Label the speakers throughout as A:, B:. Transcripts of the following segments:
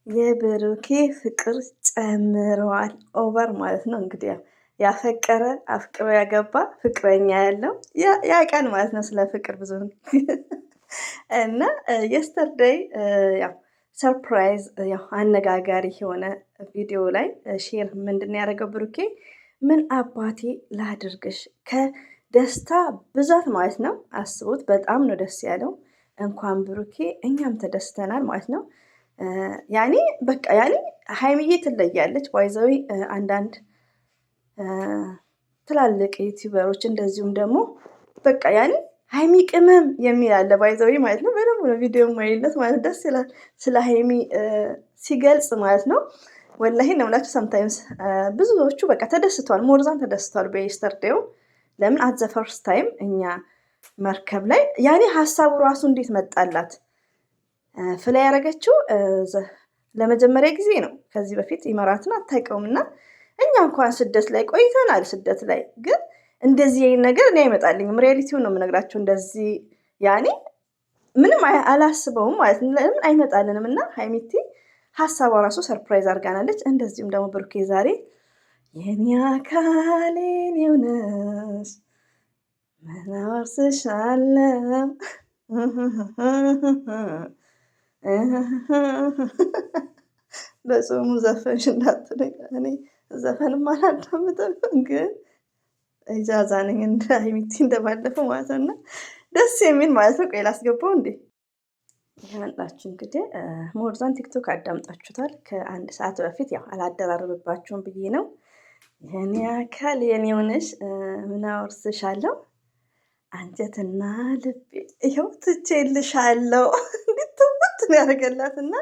A: የብሩኬ ፍቅር ጨምሯል ኦቨር ማለት ነው። እንግዲህ ያፈቀረ አፍቅሮ ያገባ ፍቅረኛ ያለው ያውቃል ማለት ነው ስለ ፍቅር ብዙ እና የስተርዴይ ያው ሰርፕራይዝ ያው አነጋጋሪ የሆነ ቪዲዮ ላይ ሼር ምንድን ያደረገው ብሩኬ ምን አባቴ ላድርግሽ ከደስታ ብዛት ማለት ነው። አስቡት፣ በጣም ነው ደስ ያለው። እንኳን ብሩኬ እኛም ተደስተናል ማለት ነው። ያኔ በቃ ያኔ ሀይሚዬ ትለያለች። ባይዘዊ አንዳንድ ትላልቅ ዩቲዩበሮች እንደዚሁም ደግሞ በቃ ያኔ ሀይሚ ቅመም የሚል አለ ባይዘዊ ማለት ነው። በደንብ ነው ቪዲዮ ማይለት ማለት ደስ ይላል። ስለ ሀይሚ ሲገልጽ ማለት ነው። ወላሂ ነው የምላችሁ። ሰምታይምስ ብዙዎቹ በቃ ተደስተዋል፣ ሞርዛን ተደስተዋል በየስተርዴው። ለምን አት ዘ ፈርስት ታይም እኛ መርከብ ላይ ያኔ ሀሳቡ ራሱ እንዴት መጣላት ፍላይ ያደረገችው ለመጀመሪያ ጊዜ ነው። ከዚህ በፊት ኢማራትን አታውቀውም እና እኛ እንኳን ስደት ላይ ቆይተናል። ስደት ላይ ግን እንደዚህ አይነት ነገር እኔ አይመጣልኝም። ሪያሊቲውን ነው የምነግራቸው። እንደዚህ ያኔ ምንም አላስበውም ማለት ነው። ለምን አይመጣልንም? እና ሀይሚቲ ሀሳቧ ራሱ ሰርፕራይዝ አድርጋናለች። እንደዚሁም ደግሞ ብሩኬ ዛሬ የኔ አካል የኔው ነሽ ምን አወርስሻለሁ በጾሙ ዘፈንሽ እንዳትለኝ። እኔ ዘፈንም አላዳምጥም፣ ግን እጃዛ ነኝ እንደ ሀይሚቲ እንደባለፈው ማለት ነው። እና ደስ የሚል ማለት ነው። ቆይ ላስገባው እንዴ ይመጣችሁ። እንግዲህ ሞርዛን ቲክቶክ አዳምጣችሁታል። ከአንድ ሰዓት በፊት ያው አላደራርብባችሁም ብዬ ነው። የኔ አካል የኔ ሆነሽ ምን አወርስሻለሁ አንጀትና ልቤ ይኸው ትቼልሻለሁ። እንድትውት ነው ያደርገላትና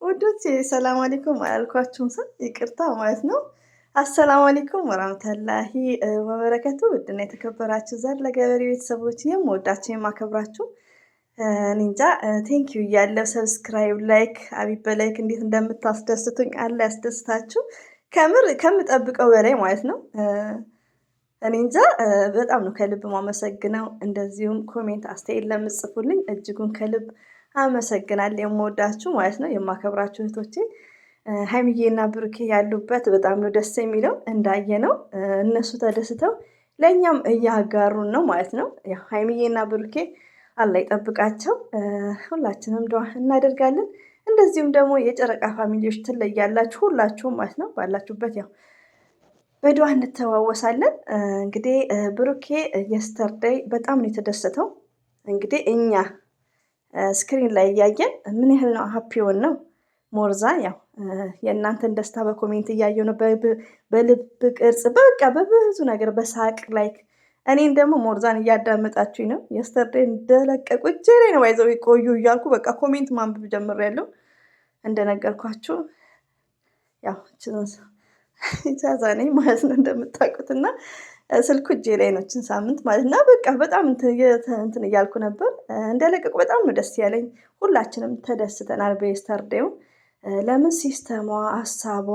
A: ውዶቼ ሰላም አለይኩም አላልኳችሁም? ሰው ይቅርታ ማለት ነው። አሰላሙ አለይኩም ወራህመቱላሂ ወበረከቱ። ውድና የተከበራችሁ ዘር ለገበሬ ቤተሰቦች የምወዳችሁ የማከብራችሁ ኒንጃ ቴንኪዩ እያለው ሰብስክራይብ፣ ላይክ አቢበ ላይክ እንዴት እንደምታስደስቱኝ አለ ያስደስታችሁ። ከምር ከምጠብቀው በላይ ማለት ነው። እኔ እንጃ በጣም ነው ከልብ ማመሰግነው። እንደዚሁም ኮሜንት አስተያየት ለምጽፉልኝ እጅጉን ከልብ አመሰግናለሁ። የምወዳችሁ ማለት ነው፣ የማከብራችሁ እህቶቼ ሀይሚዬና ብሩኬ ያሉበት በጣም ነው ደስ የሚለው። እንዳየነው እነሱ ተደስተው ለእኛም እያጋሩን ነው ማለት ነው። ሀይሚዬና ብሩኬ አላህ ይጠብቃቸው። ሁላችንም ዱዓ እናደርጋለን። እንደዚሁም ደግሞ የጨረቃ ፋሚሊዎች ትለያላችሁ ሁላችሁም ማለት ነው። ባላችሁበት ያው በዱዓ እንተዋወሳለን። እንግዲህ ብሩኬ የስተርዴይ በጣም ነው የተደሰተው። እንግዲህ እኛ ስክሪን ላይ እያየን ምን ያህል ነው ሀፒውን ነው። ሞርዛን ያው የእናንተን ደስታ በኮሜንት እያየው ነው፣ በልብ ቅርጽ በቃ በብዙ ነገር በሳቅ ላይክ እኔን ደግሞ ሞርዛን እያዳመጣችሁኝ ነው። የስተርዴይ እንደለቀቁ እጄ ላይ ነው ባይዘው ቆዩ እያልኩ በቃ ኮሜንት ማንበብ ጀምሬያለሁ። እንደነገርኳችሁ ያው ኢጃዛ ነኝ ማለት ነው እንደምታውቁት፣ እና ስልኩ እጄ ላይ ነችን ሳምንት ማለት እና በቃ በጣም እንትን እያልኩ ነበር። እንደለቀቁ በጣም ነው ደስ ያለኝ። ሁላችንም ተደስተናል በየስተርዴው። ለምን ሲስተሟ፣ ሀሳቧ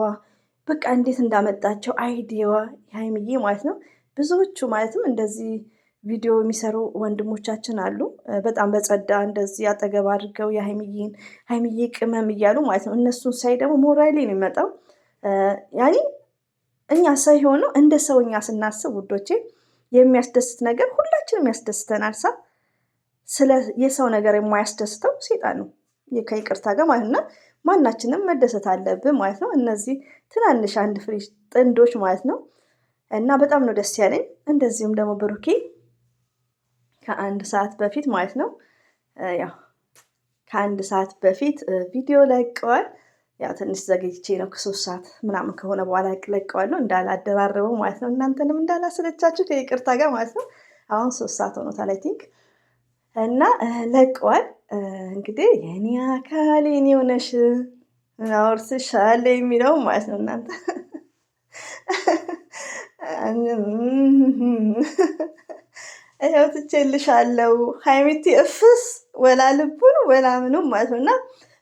A: በቃ እንዴት እንዳመጣቸው አይዲያዋ የሀይሚዬ ማለት ነው። ብዙዎቹ ማለትም እንደዚህ ቪዲዮ የሚሰሩ ወንድሞቻችን አሉ። በጣም በጸዳ እንደዚህ አጠገብ አድርገው የሀይሚዬን ሀይሚዬ ቅመም እያሉ ማለት ነው። እነሱን ሳይ ደግሞ ሞራሌ ነው የሚመጣው። ያኔ እኛ ሰው የሆነው እንደ ሰውኛ ስናስብ ውዶቼ የሚያስደስት ነገር ሁላችንም ያስደስተናል። ስለ የሰው ነገር የማያስደስተው ሴጣን ነው ከይቅርታ ጋር ማለት ነው። ማናችንም መደሰት አለብን ማለት ነው። እነዚህ ትናንሽ አንድ ፍሬ ጥንዶች ማለት ነው። እና በጣም ነው ደስ ያለኝ። እንደዚሁም ደግሞ ብሩኬ ከአንድ ሰዓት በፊት ማለት ነው ያው ከአንድ ሰዓት በፊት ቪዲዮ ለቀዋል። ያው ትንሽ ዘግይቼ ነው ከ3 ሰዓት ምናምን ከሆነ በኋላ ለቀዋለሁ እንዳላደራረበው ማለት ነው። እናንተንም እንዳላሰለቻችሁ ከይቅርታ ጋር ማለት ነው። አሁን 3 ሰዓት ሆኖታል አይ ቲንክ እና ለቀዋል። እንግዲህ የኔ አካል የኔ ሆነሽ አወርስሻለሁ የሚለው ማለት ነው። እናንተ ይኸው ትቼልሻለሁ ሀይሚቲ እፍስ ወላ ልቡን ወላ ምኑም ማለት ነው። እና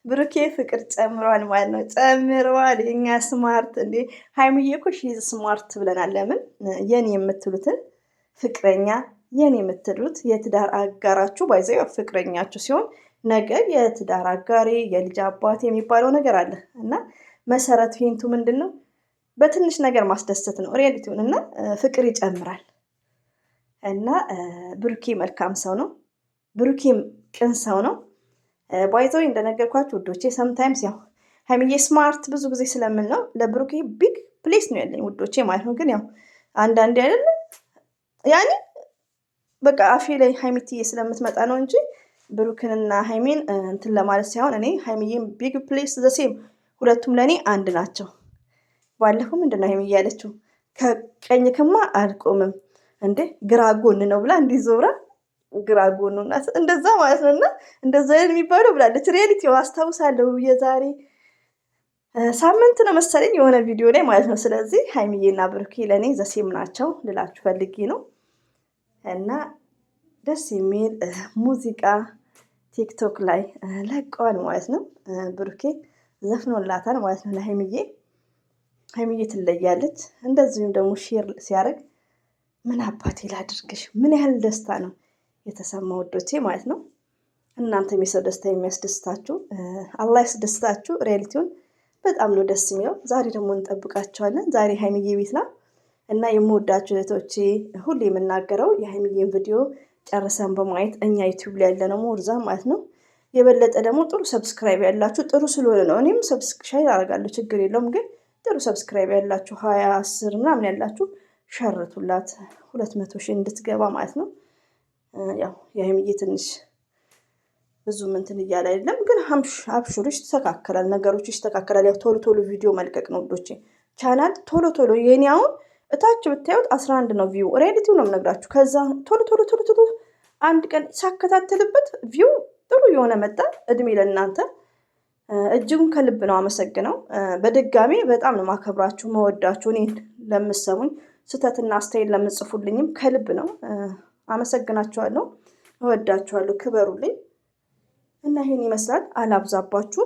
A: ብሩኬ ፍቅር ጨምሯል ማለት ነው። ጨምሯል። የኛ ስማርት እንዴ ሀይሚዬ እኮ ሺዝ ስማርት ብለናል። ለምን የኔ የምትሉትን ፍቅረኛ የኔ የምትሉት የትዳር አጋራችሁ ባይዘው ፍቅረኛችሁ ሲሆን ነገ የትዳር አጋሪ የልጅ አባት የሚባለው ነገር አለ እና መሰረት ሂንቱ ምንድን ነው? በትንሽ ነገር ማስደሰት ነው ሪያሊቲውን እና ፍቅር ይጨምራል። እና ብሩኬ መልካም ሰው ነው። ብሩኬም ቅን ሰው ነው። ባይዘው እንደነገርኳችሁ ውዶቼ ሰምታይምስ ያው ሀይሚዬ ስማርት ብዙ ጊዜ ስለምን ነው ለብሩኬ ቢግ ፕሌስ ነው ያለኝ ውዶቼ ማለት ነው። ግን ያው አንዳንዴ አይደለ ያኔ በቃ አፌ ላይ ሀይሚትዬ ስለምትመጣ ነው እንጂ ብሩክንና ሀይሜን እንትን ለማለት ሳይሆን እኔ ሀይሚዬም ቢግ ፕሌስ ዘሴም ሁለቱም ለእኔ አንድ ናቸው። ባለፈው ምንድን ነው ሀይሚዬ ያለችው? ከቀኝ ክማ አልቆምም እንዴ ግራ ጎን ነው ብላ እንዲህ ዞራ ግራ ጎኑ እንደዛ ማለት ነው። እና እንደዛ የሚባለው ብላለች። ሪያሊቲ አስታውሳለሁ የዛሬ ሳምንት ነው መሰለኝ የሆነ ቪዲዮ ላይ ማለት ነው። ስለዚህ ሀይሚዬና ብሩኬ ለእኔ ዘሴም ናቸው ልላችሁ ፈልጌ ነው። እና ደስ የሚል ሙዚቃ ቲክቶክ ላይ ለቀዋል ማለት ነው። ብሩኬ ዘፍኖላታል ማለት ነው ለሀይሚዬ። ሀይሚዬ ትለያለች። እንደዚሁም ደግሞ ሼር ሲያደርግ ምን አባቴ ላድርግሽ፣ ምን ያህል ደስታ ነው የተሰማ ወዶቼ ማለት ነው። እናንተም የሰው ደስታ የሚያስደስታችሁ አላህ ያስደስታችሁ። ሪያሊቲውን በጣም ነው ደስ የሚለው። ዛሬ ደግሞ እንጠብቃቸዋለን። ዛሬ ሀይሚዬ ቤት ናት እና የምወዳችሁ እህቶቼ ሁሌ የምናገረው የሀይሚዬን ቪዲዮ ጨርሰን በማየት እኛ ዩቲዩብ ላይ ያለነው ሞርዛ ማለት ነው። የበለጠ ደግሞ ጥሩ ሰብስክራይብ ያላችሁ ጥሩ ስለሆነ ነው። እኔም ሰብስክራይብ አደርጋለሁ ችግር የለውም። ግን ጥሩ ሰብስክራይብ ያላችሁ 20 10 ምናምን ያላችሁ ሸርቱላት 200 ሺህ እንድትገባ ማለት ነው። ያው የሀይሚዬ ትንሽ ብዙ እንትን እያለ አይደለም፣ ግን አብሽሩ ይስተካከላል፣ ነገሮች ይስተካከላል። ያው ቶሎ ቶሎ ቪዲዮ መልቀቅ ነው ውዶቼ። ቻናል ቶሎ ቶሎ የኔ አሁን እታች ብታዩት 11 ነው ቪው። ሪያሊቲው ነው የምነግራችሁ። ከዛ ቶሎ ቶሎ ቶሎ ቶሎ አንድ ቀን ሳከታተልበት ቪው ጥሩ የሆነ መጣ። እድሜ ለእናንተ። እጅጉን ከልብ ነው አመሰግነው። በድጋሚ በጣም ነው ማከብራችሁ መወዳችሁ። እኔ ለምሰሙኝ ስህተትና አስተያየት ለምጽፉልኝም ከልብ ነው አመሰግናችኋለሁ። እወዳችኋለሁ። ክበሩልኝ እና ይሄን ይመስላል። አላብዛባችሁ።